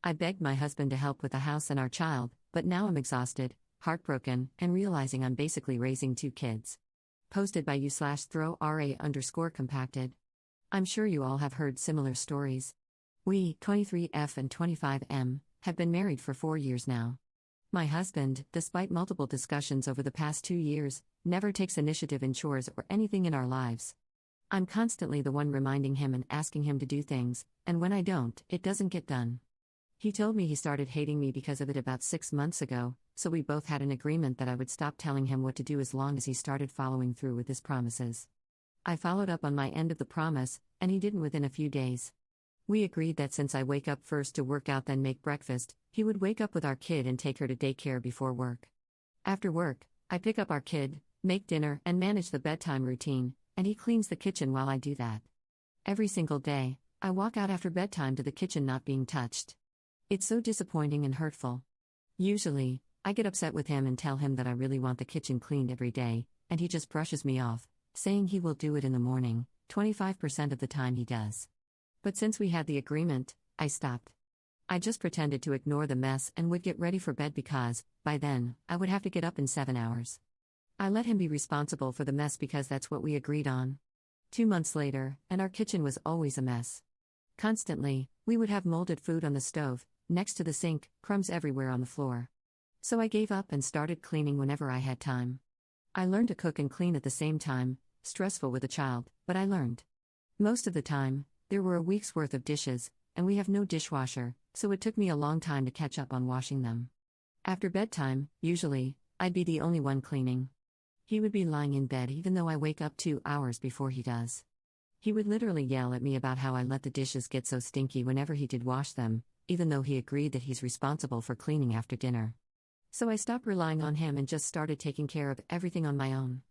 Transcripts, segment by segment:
I begged my husband to help with the house and our child, but now I'm exhausted, heartbroken, and realizing I'm basically raising two kids. Posted by u/throw_ra_compacted. I'm sure you all have heard similar stories. We, 23F and 25M, have been married for 4 years now. My husband, despite multiple discussions over the past 2 years, never takes initiative in chores or anything in our lives. I'm constantly the one reminding him and asking him to do things, and when I don't, it doesn't get done. He told me he started hating me because of it about 6 months ago, so we both had an agreement that I would stop telling him what to do as long as he started following through with his promises. I followed up on my end of the promise, and he didn't within a few days. We agreed that since I wake up first to work out then make breakfast, he would wake up with our kid and take her to daycare before work. After work, I pick up our kid, make dinner, and manage the bedtime routine, and he cleans the kitchen while I do that. Every single day, I walk out after bedtime to the kitchen not being touched. It's so disappointing and hurtful. Usually, I get upset with him and tell him that I really want the kitchen cleaned every day, and he just brushes me off, saying he will do it in the morning. 25% of the time he does. But since we had the agreement, I stopped. I just pretended to ignore the mess and would get ready for bed because, by then, I would have to get up in 7 hours. I let him be responsible for the mess because that's what we agreed on. 2 months later, and our kitchen was always a mess. Constantly, we would have molded food on the stove, next to the sink, crumbs everywhere on the floor. So I gave up and started cleaning whenever I had time. I learned to cook and clean at the same time, stressful with a child, but I learned. Most of the time, there were a week's worth of dishes, and we have no dishwasher, so it took me a long time to catch up on washing them. After bedtime, usually, I'd be the only one cleaning. He would be lying in bed even though I wake up 2 hours before he does. He would literally yell at me about how I let the dishes get so stinky whenever he did wash them, even though he agreed that he's responsible for cleaning after dinner. So I stopped relying on him and just started taking care of everything on my own.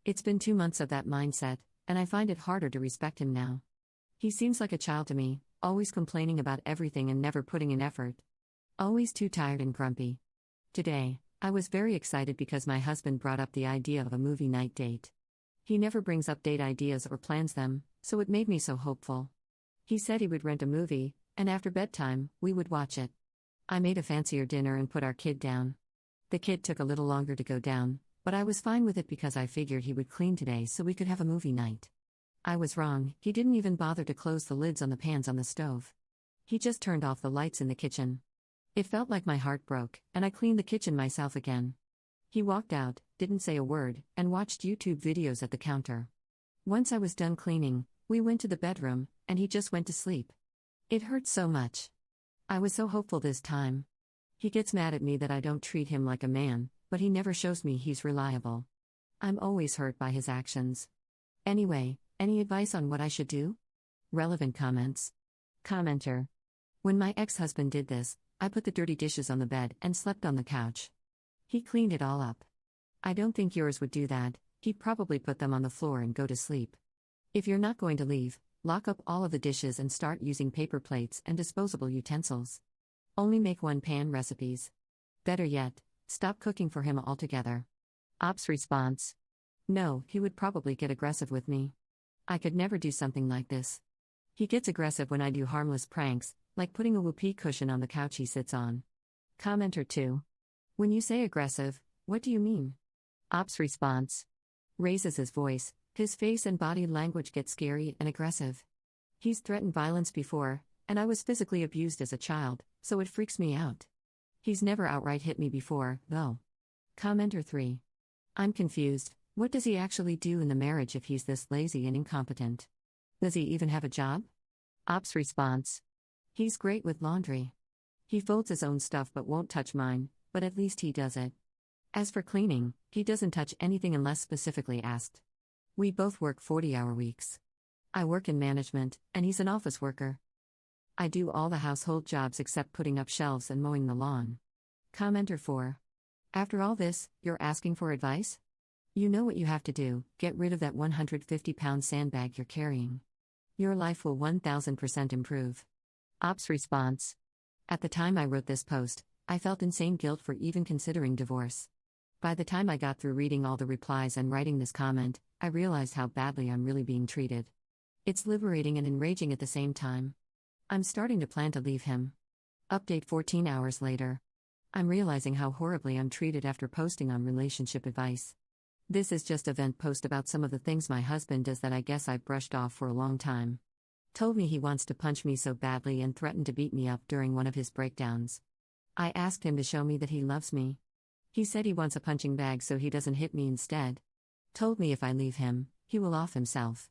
It's been 2 months of that mindset, and I find it harder to respect him now. He seems like a child to me, always complaining about everything and never putting in effort. Always too tired and grumpy. Today, I was very excited because my husband brought up the idea of a movie night date. He never brings up date ideas or plans them, so it made me so hopeful. He said he would rent a movie, and after bedtime, we would watch it. I made a fancier dinner and put our kid down. The kid took a little longer to go down, but I was fine with it because I figured he would clean today so we could have a movie night. I was wrong, he didn't even bother to close the lids on the pans on the stove. He just turned off the lights in the kitchen. It felt like my heart broke, and I cleaned the kitchen myself again. He walked out, didn't say a word, and watched YouTube videos at the counter. Once I was done cleaning, we went to the bedroom, and he just went to sleep. It hurt so much. I was so hopeful this time. He gets mad at me that I don't treat him like a man, but he never shows me he's reliable. I'm always hurt by his actions. Anyway, any advice on what I should do? Relevant comments. Commenter. When my ex-husband did this, I put the dirty dishes on the bed and slept on the couch. He cleaned it all up. I don't think yours would do that, he'd probably put them on the floor and go to sleep. If you're not going to leave, lock up all of the dishes and start using paper plates and disposable utensils. Only make one-pan recipes. Better yet, stop cooking for him altogether. Ops response. No, he would probably get aggressive with me. I could never do something like this. He gets aggressive when I do harmless pranks, like putting a whoopee cushion on the couch he sits on. Commenter 2. When you say aggressive, what do you mean? Ops response. Raises his voice, his face and body language get scary and aggressive. He's threatened violence before, and I was physically abused as a child, so it freaks me out. He's never outright hit me before, though. Commenter 3. I'm confused. What does he actually do in the marriage if he's this lazy and incompetent? Does he even have a job? Ops response. He's great with laundry. He folds his own stuff but won't touch mine, but at least he does it. As for cleaning, he doesn't touch anything unless specifically asked. We both work 40-hour weeks. I work in management, and he's an office worker. I do all the household jobs except putting up shelves and mowing the lawn. Commenter 4. After all this, you're asking for advice? You know what you have to do, get rid of that 150-pound sandbag you're carrying. Your life will 1000% improve. Ops response. At the time I wrote this post, I felt insane guilt for even considering divorce. By the time I got through reading all the replies and writing this comment, I realized how badly I'm really being treated. It's liberating and enraging at the same time. I'm starting to plan to leave him. Update 14 hours later. I'm realizing how horribly I'm treated after posting on relationship advice. This is just a vent post about some of the things my husband does that I guess I've brushed off for a long time. Told me he wants to punch me so badly and threatened to beat me up during one of his breakdowns. I asked him to show me that he loves me. He said he wants a punching bag so he doesn't hit me instead. Told me if I leave him, he will off himself.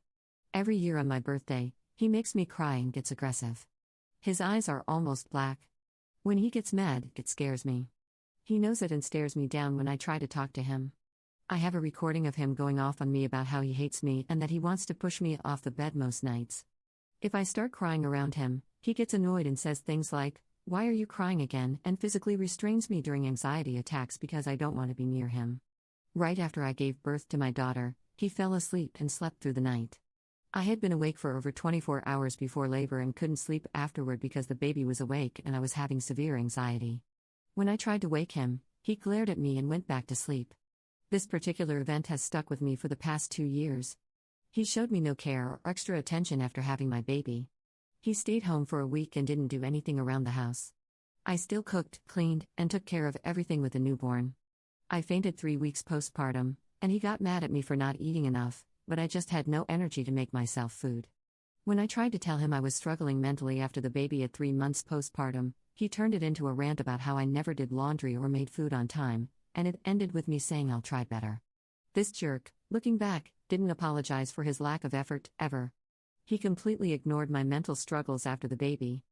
Every year on my birthday, he makes me cry and gets aggressive. His eyes are almost black. When he gets mad, it scares me. He knows it and stares me down when I try to talk to him. I have a recording of him going off on me about how he hates me and that he wants to push me off the bed most nights. If I start crying around him, he gets annoyed and says things like, "Why are you crying again?" and physically restrains me during anxiety attacks because I don't want to be near him. Right after I gave birth to my daughter, he fell asleep and slept through the night. I had been awake for over 24 hours before labor and couldn't sleep afterward because the baby was awake and I was having severe anxiety. When I tried to wake him, he glared at me and went back to sleep. This particular event has stuck with me for the past 2 years. He showed me no care or extra attention after having my baby. He stayed home for a week and didn't do anything around the house. I still cooked, cleaned, and took care of everything with the newborn. I fainted 3 weeks postpartum, and he got mad at me for not eating enough, but I just had no energy to make myself food. When I tried to tell him I was struggling mentally after the baby at 3 months postpartum, he turned it into a rant about how I never did laundry or made food on time, and it ended with me saying I'll try better. This jerk, looking back, didn't apologize for his lack of effort, ever. He completely ignored my mental struggles after the baby.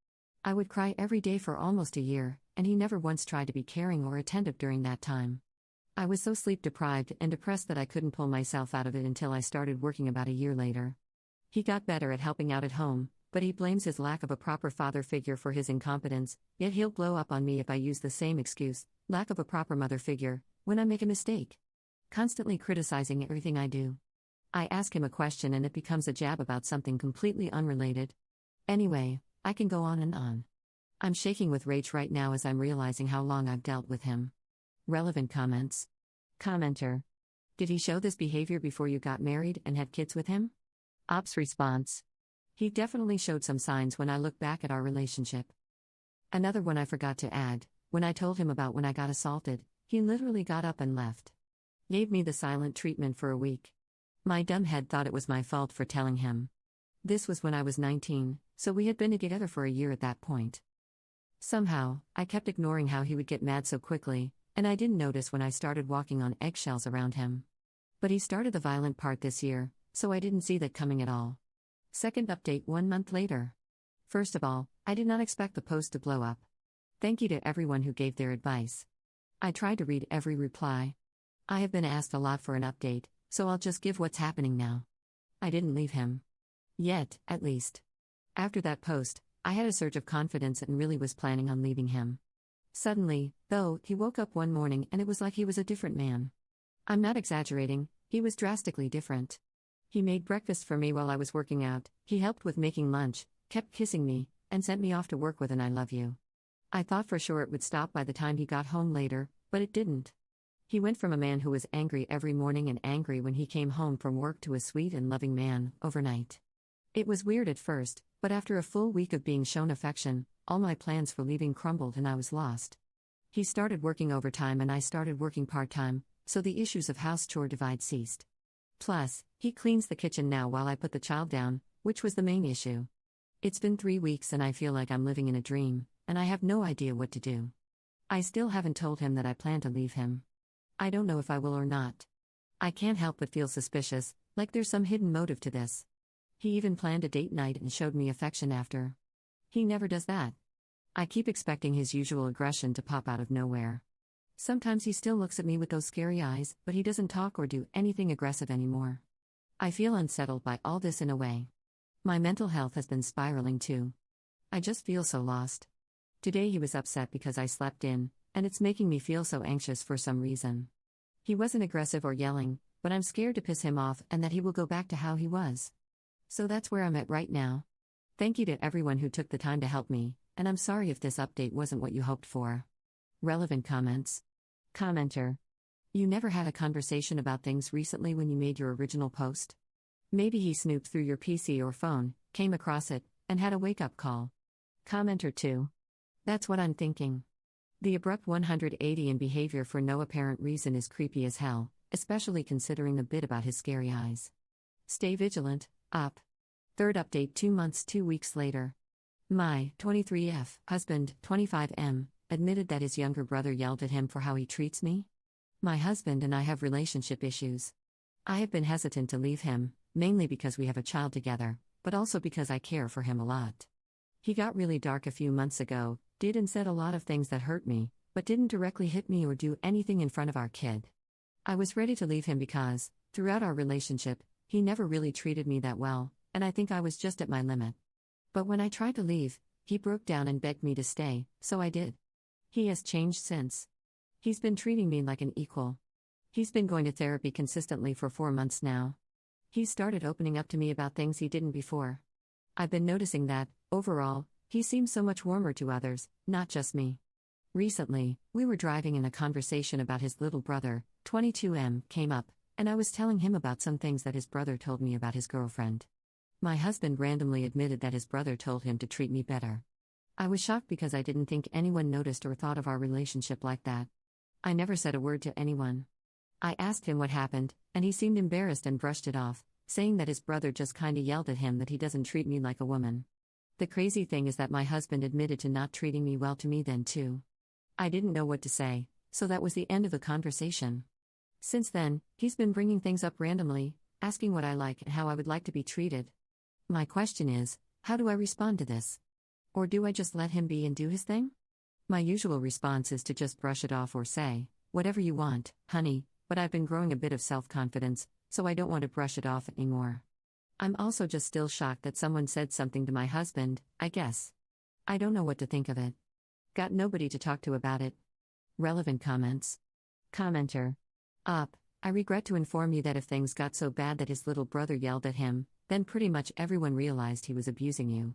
I would cry every day for almost a year, and he never once tried to be caring or attentive during that time. I was so sleep deprived and depressed that I couldn't pull myself out of it until I started working about a year later. He got better at helping out at home, but he blames his lack of a proper father figure for his incompetence, yet he'll blow up on me if I use the same excuse, lack of a proper mother figure, when I make a mistake. Constantly criticizing everything I do. I ask him a question and it becomes a jab about something completely unrelated. Anyway, I can go on and on. I'm shaking with rage right now as I'm realizing how long I've dealt with him. Relevant comments. Commenter. Did he show this behavior before you got married and had kids with him? Ops response. He definitely showed some signs when I look back at our relationship. Another one I forgot to add, when I told him about when I got assaulted, he literally got up and left. Gave me the silent treatment for a week. My dumb head thought it was my fault for telling him. This was when I was 19, so we had been together for a year at that point. Somehow, I kept ignoring how he would get mad so quickly, and I didn't notice when I started walking on eggshells around him. But he started the violent part this year, so I didn't see that coming at all. Second update 1 month later. First of all, I did not expect the post to blow up. Thank you to everyone who gave their advice. I tried to read every reply. I have been asked a lot for an update, so I'll just give what's happening now. I didn't leave him. Yet, at least. After that post, I had a surge of confidence and really was planning on leaving him. Suddenly, though, he woke up one morning and it was like he was a different man. I'm not exaggerating, he was drastically different. He made breakfast for me while I was working out, he helped with making lunch, kept kissing me, and sent me off to work with an "I love you." I thought for sure it would stop by the time he got home later, but it didn't. He went from a man who was angry every morning and angry when he came home from work to a sweet and loving man, overnight. It was weird at first, but after a full week of being shown affection, all my plans for leaving crumbled and I was lost. He started working overtime and I started working part-time, so the issues of house chore divide ceased. Plus, he cleans the kitchen now while I put the child down, which was the main issue. It's been 3 weeks and I feel like I'm living in a dream, and I have no idea what to do. I still haven't told him that I plan to leave him. I don't know if I will or not. I can't help but feel suspicious, like there's some hidden motive to this. He even planned a date night and showed me affection after. He never does that. I keep expecting his usual aggression to pop out of nowhere. Sometimes he still looks at me with those scary eyes, but he doesn't talk or do anything aggressive anymore. I feel unsettled by all this in a way. My mental health has been spiraling too. I just feel so lost. Today he was upset because I slept in, and it's making me feel so anxious for some reason. He wasn't aggressive or yelling, but I'm scared to piss him off and that he will go back to how he was. So that's where I'm at right now. Thank you to everyone who took the time to help me, and I'm sorry if this update wasn't what you hoped for. Relevant comments. Commenter. You never had a conversation about things recently when you made your original post? Maybe he snooped through your PC or phone, came across it, and had a wake-up call. Commenter 2. That's what I'm thinking. The abrupt 180 in behavior for no apparent reason is creepy as hell, especially considering the bit about his scary eyes. Stay vigilant, up. Third update 2 months 2 weeks later. My 23F husband, 25M, admitted that his younger brother yelled at him for how he treats me. My husband and I have relationship issues. I have been hesitant to leave him, mainly because we have a child together, but also because I care for him a lot. He got really dark a few months ago, did and said a lot of things that hurt me, but didn't directly hit me or do anything in front of our kid. I was ready to leave him because, throughout our relationship, he never really treated me that well, and I think I was just at my limit. But when I tried to leave, he broke down and begged me to stay, so I did. He has changed since. He's been treating me like an equal. He's been going to therapy consistently for 4 months now. He's started opening up to me about things he didn't before. I've been noticing that, overall, he seems so much warmer to others, not just me. Recently, we were driving and a conversation about his little brother, 22M, came up, and I was telling him about some things that his brother told me about his girlfriend. My husband randomly admitted that his brother told him to treat me better. I was shocked because I didn't think anyone noticed or thought of our relationship like that. I never said a word to anyone. I asked him what happened, and he seemed embarrassed and brushed it off, saying that his brother just kinda yelled at him that he doesn't treat me like a woman. The crazy thing is that my husband admitted to not treating me well to me then too. I didn't know what to say, so that was the end of the conversation. Since then, he's been bringing things up randomly, asking what I like and how I would like to be treated. My question is, how do I respond to this? Or do I just let him be and do his thing? My usual response is to just brush it off or say, whatever you want, honey, but I've been growing a bit of self-confidence, so I don't want to brush it off anymore. I'm also just still shocked that someone said something to my husband, I guess. I don't know what to think of it. Got nobody to talk to about it. Relevant comments. Commenter. Up. I regret to inform you that if things got so bad that his little brother yelled at him, then pretty much everyone realized he was abusing you.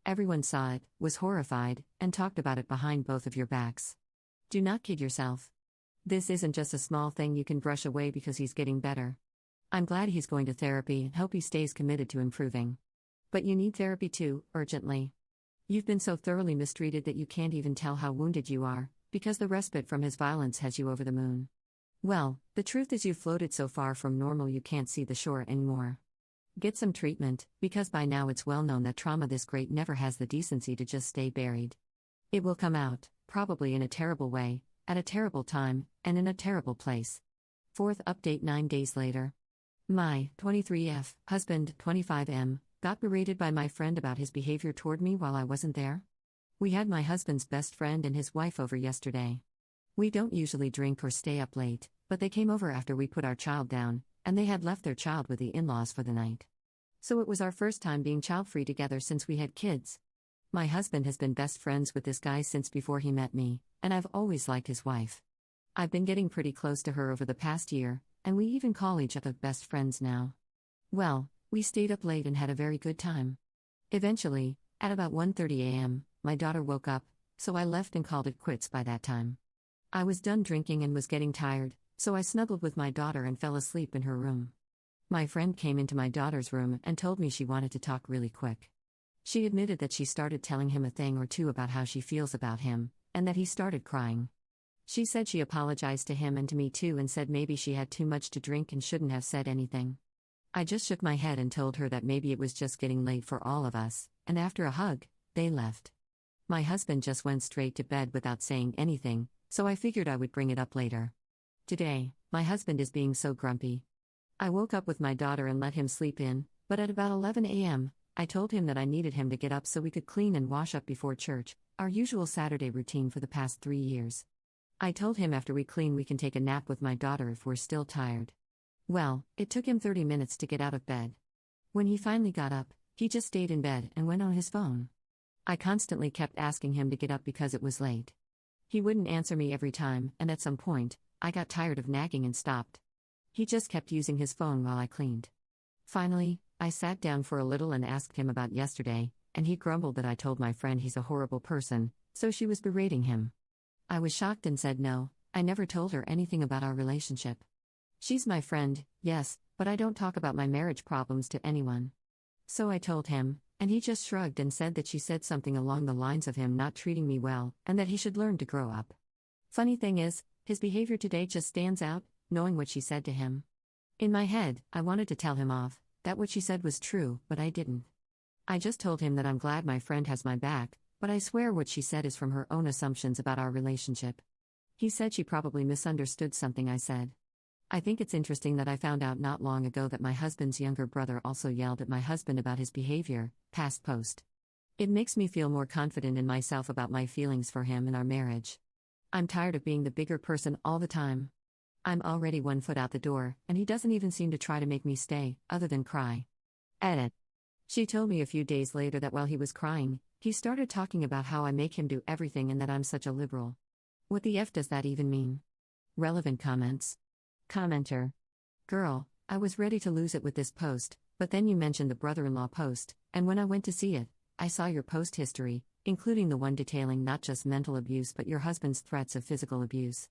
Everyone saw it, was horrified, and talked about it behind both of your backs. Do not kid yourself. This isn't just a small thing you can brush away because he's getting better. I'm glad he's going to therapy and hope he stays committed to improving. But you need therapy too, urgently. You've been so thoroughly mistreated that you can't even tell how wounded you are, because the respite from his violence has you over the moon. Well, the truth is you've floated so far from normal you can't see the shore anymore. Get some treatment, because by now it's well known that trauma this great never has the decency to just stay buried. It will come out, probably in a terrible way, at a terrible time, and in a terrible place. Fourth update 9 days later. My 23F husband, 25M, got berated by my friend about his behavior toward me while I wasn't there. We had my husband's best friend and his wife over yesterday. We don't usually drink or stay up late, but they came over after we put our child down, and they had left their child with the in-laws for the night. So it was our first time being child-free together since we had kids. My husband has been best friends with this guy since before he met me, and I've always liked his wife. I've been getting pretty close to her over the past year, and we even call each other best friends now. Well, we stayed up late and had a very good time. Eventually, at about 1:30 a.m., my daughter woke up, so I left and called it quits by that time. I was done drinking and was getting tired, so I snuggled with my daughter and fell asleep in her room. My friend came into my daughter's room and told me she wanted to talk really quick. She admitted that she started telling him a thing or two about how she feels about him, and that he started crying. She said she apologized to him and to me too and said maybe she had too much to drink and shouldn't have said anything. I just shook my head and told her that maybe it was just getting late for all of us, and after a hug, they left. My husband just went straight to bed without saying anything, so I figured I would bring it up later. Today, my husband is being so grumpy. I woke up with my daughter and let him sleep in, but at about 11 a.m., I told him that I needed him to get up so we could clean and wash up before church, our usual Saturday routine for the past 3 years. I told him after we clean we can take a nap with my daughter if we're still tired. Well, it took him 30 minutes to get out of bed. When he finally got up, he just stayed in bed and went on his phone. I constantly kept asking him to get up because it was late. He wouldn't answer me every time, and at some point, I got tired of nagging and stopped. He just kept using his phone while I cleaned. Finally, I sat down for a little and asked him about yesterday, and he grumbled that I told my friend he's a horrible person, so she was berating him. I was shocked and said no, I never told her anything about our relationship. She's my friend, yes, but I don't talk about my marriage problems to anyone. So I told him, and he just shrugged and said that she said something along the lines of him not treating me well, and that he should learn to grow up. Funny thing is, his behavior today just stands out, knowing what she said to him. In my head, I wanted to tell him off, that what she said was true, but I didn't. I just told him that I'm glad my friend has my back, but I swear what she said is from her own assumptions about our relationship. He said she probably misunderstood something I said. I think it's interesting that I found out not long ago that my husband's younger brother also yelled at my husband about his behavior, past post. It makes me feel more confident in myself about my feelings for him and our marriage. I'm tired of being the bigger person all the time. I'm already 1 foot out the door, and he doesn't even seem to try to make me stay, other than cry. Edit. She told me a few days later that while he was crying, he started talking about how I make him do everything and that I'm such a liberal. What the F does that even mean? Relevant comments. Commenter. Girl, I was ready to lose it with this post, but then you mentioned the brother-in-law post, and when I went to see it, I saw your post history, including the one detailing not just mental abuse but your husband's threats of physical abuse.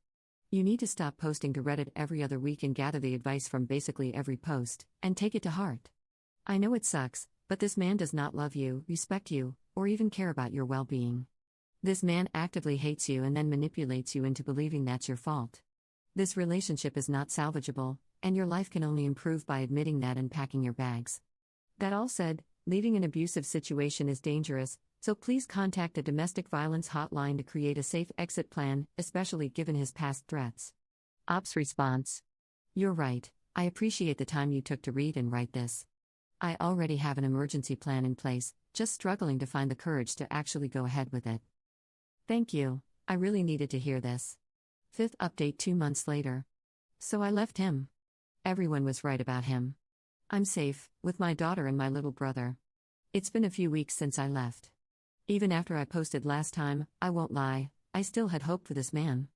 You need to stop posting to Reddit every other week and gather the advice from basically every post, and take it to heart. I know it sucks, but this man does not love you, respect you, or even care about your well-being. This man actively hates you and then manipulates you into believing that's your fault. This relationship is not salvageable, and your life can only improve by admitting that and packing your bags. That all said, leaving an abusive situation is dangerous, so please contact a domestic violence hotline to create a safe exit plan, especially given his past threats. Ops response. You're right, I appreciate the time you took to read and write this. I already have an emergency plan in place, just struggling to find the courage to actually go ahead with it. Thank you, I really needed to hear this. 5th update 2 months later. So I left him. Everyone was right about him. I'm safe, with my daughter and my little brother. It's been a few weeks since I left. Even after I posted last time, I won't lie, I still had hope for this man.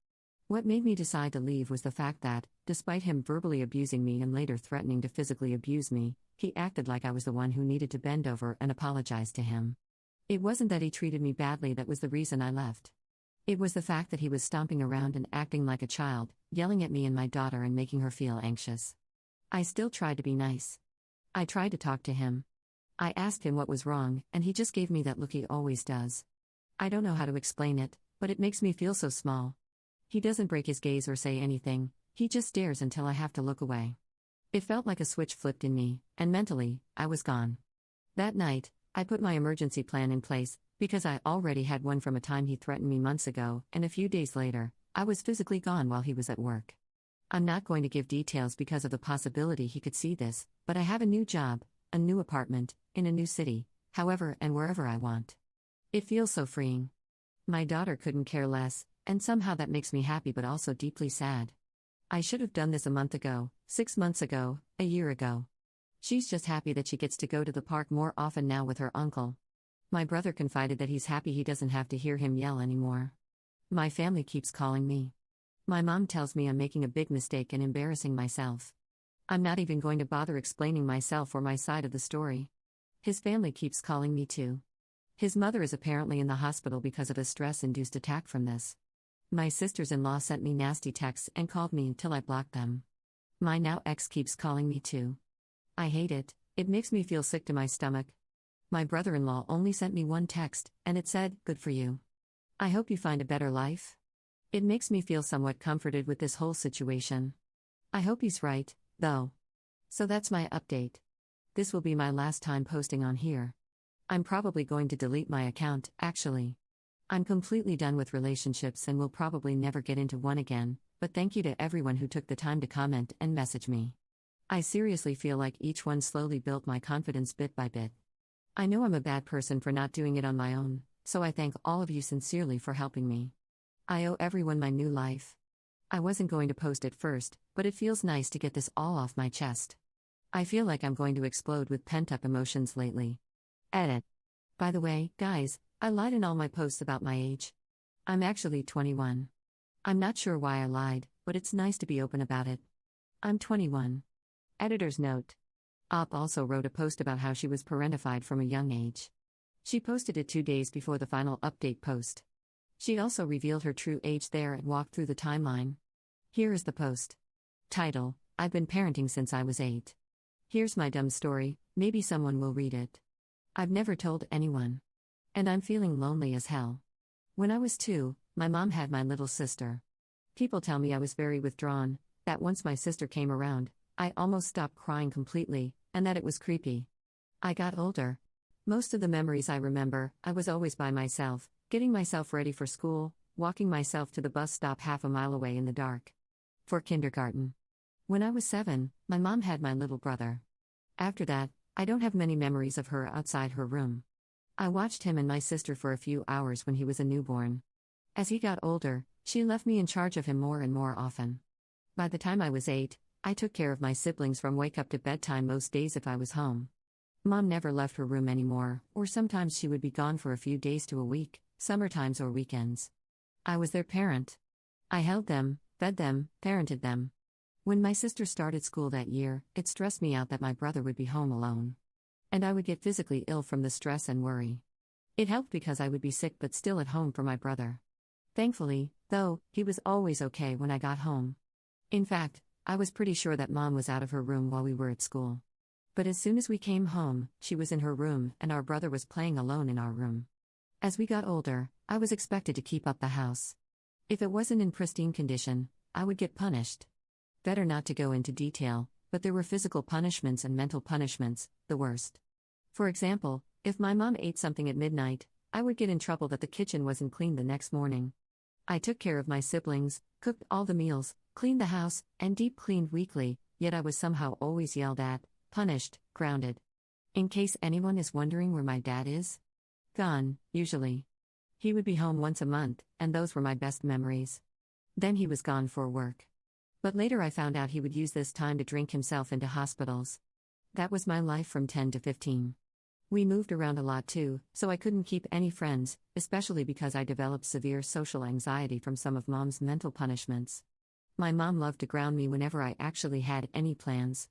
What made me decide to leave was the fact that, despite him verbally abusing me and later threatening to physically abuse me, he acted like I was the one who needed to bend over and apologize to him. It wasn't that he treated me badly that was the reason I left. It was the fact that he was stomping around and acting like a child, yelling at me and my daughter and making her feel anxious. I still tried to be nice. I tried to talk to him. I asked him what was wrong, and he just gave me that look he always does. I don't know how to explain it, but it makes me feel so small. He doesn't break his gaze or say anything, he just stares until I have to look away. It felt like a switch flipped in me, and mentally, I was gone. That night, I put my emergency plan in place, because I already had one from a time he threatened me months ago, and a few days later, I was physically gone while he was at work. I'm not going to give details because of the possibility he could see this, but I have a new job, a new apartment, in a new city, however and wherever I want. It feels so freeing. My daughter couldn't care less, and somehow that makes me happy but also deeply sad. I should have done this a month ago, 6 months ago, a year ago. She's just happy that she gets to go to the park more often now with her uncle. My brother confided that he's happy he doesn't have to hear him yell anymore. My family keeps calling me. My mom tells me I'm making a big mistake and embarrassing myself. I'm not even going to bother explaining myself or my side of the story. His family keeps calling me too. His mother is apparently in the hospital because of a stress-induced attack from this. My sisters-in-law sent me nasty texts and called me until I blocked them. My now ex keeps calling me too. I hate it, it makes me feel sick to my stomach. My brother-in-law only sent me one text, and it said, "Good for you. I hope you find a better life." It makes me feel somewhat comforted with this whole situation. I hope he's right, though. So that's my update. This will be my last time posting on here. I'm probably going to delete my account, actually. I'm completely done with relationships and will probably never get into one again, but thank you to everyone who took the time to comment and message me. I seriously feel like each one slowly built my confidence bit by bit. I know I'm a bad person for not doing it on my own, so I thank all of you sincerely for helping me. I owe everyone my new life. I wasn't going to post at first, but it feels nice to get this all off my chest. I feel like I'm going to explode with pent-up emotions lately. Edit. By the way, guys, I lied in all my posts about my age. I'm actually 21. I'm not sure why I lied, but it's nice to be open about it. I'm 21. Editor's note. Op also wrote a post about how she was parentified from a young age. She posted it 2 days before the final update post. She also revealed her true age there and walked through the timeline. Here is the post. Title: I've been parenting since I was 8. Here's my dumb story, maybe someone will read it. I've never told anyone. And I'm feeling lonely as hell. When I was 2, my mom had my little sister. People tell me I was very withdrawn, that once my sister came around, I almost stopped crying completely, and that it was creepy. I got older. Most of the memories I remember, I was always by myself, getting myself ready for school, walking myself to the bus stop half a mile away in the dark. For kindergarten. When I was 7, my mom had my little brother. After that, I don't have many memories of her outside her room. I watched him and my sister for a few hours when he was a newborn. As he got older, she left me in charge of him more and more often. By the time I was 8, I took care of my siblings from wake up to bedtime most days if I was home. Mom never left her room anymore, or sometimes she would be gone for a few days to a week, summertimes or weekends. I was their parent. I held them, fed them, parented them. When my sister started school that year, it stressed me out that my brother would be home alone. And I would get physically ill from the stress and worry. It helped because I would be sick but still at home for my brother. Thankfully, though, he was always okay when I got home. In fact, I was pretty sure that Mom was out of her room while we were at school. But as soon as we came home, she was in her room and our brother was playing alone in our room. As we got older, I was expected to keep up the house. If it wasn't in pristine condition, I would get punished. Better not to go into detail, but there were physical punishments and mental punishments, the worst. For example, if my mom ate something at midnight, I would get in trouble that the kitchen wasn't clean the next morning. I took care of my siblings, cooked all the meals, cleaned the house, and deep cleaned weekly, yet I was somehow always yelled at, punished, grounded. In case anyone is wondering where my dad is? Gone, usually. He would be home once a month, and those were my best memories. Then he was gone for work. But later I found out he would use this time to drink himself into hospitals. That was my life from 10 to 15. We moved around a lot too, so I couldn't keep any friends, especially because I developed severe social anxiety from some of Mom's mental punishments. My mom loved to ground me whenever I actually had any plans.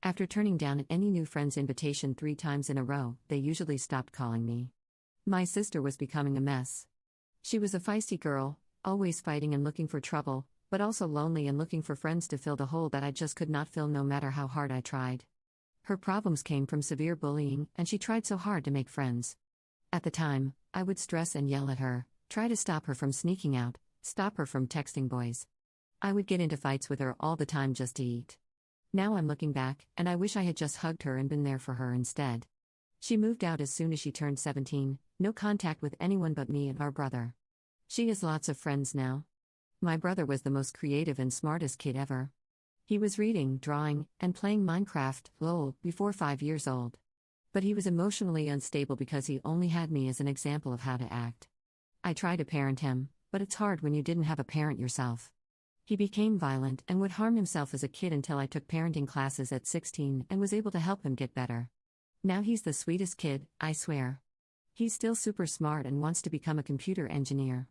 After turning down any new friend's invitation 3 times in a row, they usually stopped calling me. My sister was becoming a mess. She was a feisty girl, always fighting and looking for trouble, but also lonely and looking for friends to fill the hole that I just could not fill no matter how hard I tried. Her problems came from severe bullying, and she tried so hard to make friends. At the time, I would stress and yell at her, try to stop her from sneaking out, stop her from texting boys. I would get into fights with her all the time just to eat. Now I'm looking back, and I wish I had just hugged her and been there for her instead. She moved out as soon as she turned 17, no contact with anyone but me and our brother. She has lots of friends now. My brother was the most creative and smartest kid ever. He was reading, drawing, and playing Minecraft, LOL, before 5 years old. But he was emotionally unstable because he only had me as an example of how to act. I tried to parent him, but it's hard when you didn't have a parent yourself. He became violent and would harm himself as a kid until I took parenting classes at 16 and was able to help him get better. Now he's the sweetest kid, I swear. He's still super smart and wants to become a computer engineer.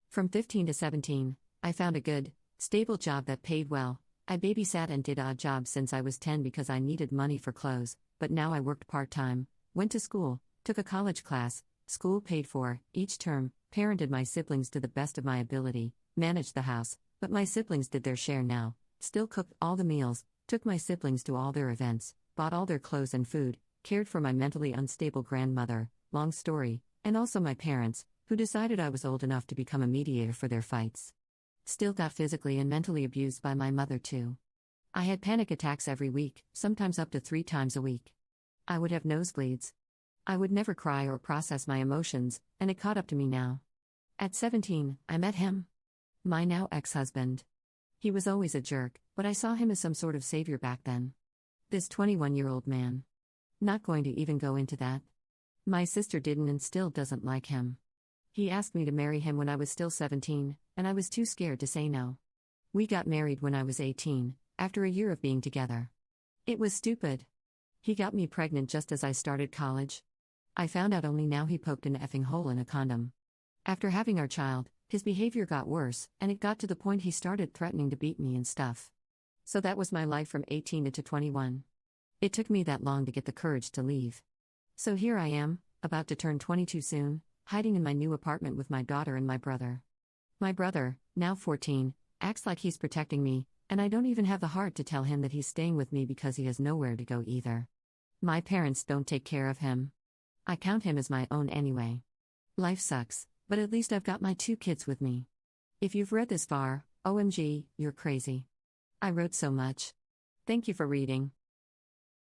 From 15 to 17, I found a good, stable job that paid well. I babysat and did odd jobs since I was 10 because I needed money for clothes, but now I worked part-time, went to school, took a college class, school paid for, each term, parented my siblings to the best of my ability, managed the house, but my siblings did their share now, still cooked all the meals, took my siblings to all their events, bought all their clothes and food, cared for my mentally unstable grandmother, long story, and also my parents, who decided I was old enough to become a mediator for their fights. Still got physically and mentally abused by my mother too. I had panic attacks every week, sometimes up to 3 times a week. I would have nosebleeds. I would never cry or process my emotions, and it caught up to me now. At 17, I met him. My now ex-husband. He was always a jerk, but I saw him as some sort of savior back then. This 21-year-old man. Not going to even go into that. My sister didn't and still doesn't like him. He asked me to marry him when I was still 17, and I was too scared to say no. We got married when I was 18, after a year of being together. It was stupid. He got me pregnant just as I started college. I found out only now he poked an effing hole in a condom. After having our child, his behavior got worse, and it got to the point he started threatening to beat me and stuff. So that was my life from 18 to 21. It took me that long to get the courage to leave. So here I am, about to turn 22 soon, hiding in my new apartment with my daughter and my brother. My brother, now 14, acts like he's protecting me, and I don't even have the heart to tell him that he's staying with me because he has nowhere to go either. My parents don't take care of him. I count him as my own anyway. Life sucks, but at least I've got my 2 kids with me. If you've read this far, OMG, you're crazy. I wrote so much. Thank you for reading.